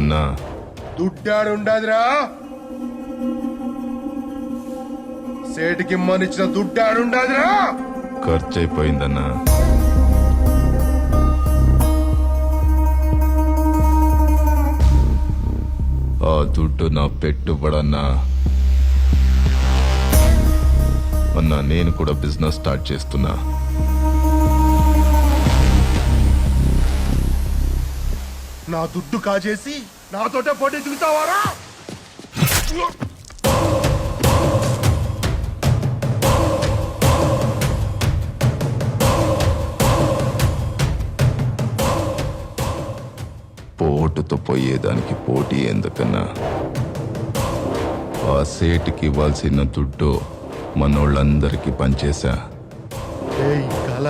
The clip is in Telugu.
అన్నా దుడ్డాడుండదురా సేటికి మనిచ్చిన దుడ్డాడుండదురా ఖర్చు అయిపోయిందన్నా. ఆ దుడ్డు నా పెట్టుబడన్నా. అన్నా నేను కూడా బిజినెస్ స్టార్ట్ చేస్తున్నా. నా దుడ్డు కాజేసి నాతోటే పోటీ దిగుతావారా? పోటుతో పోయేదానికి పోటీ ఎందుకన్నా? ఆ సేటుకి ఇవ్వాల్సిన దుడ్డు మనోళ్ళందరికీ పనిచేశా. ఏయ్ కళ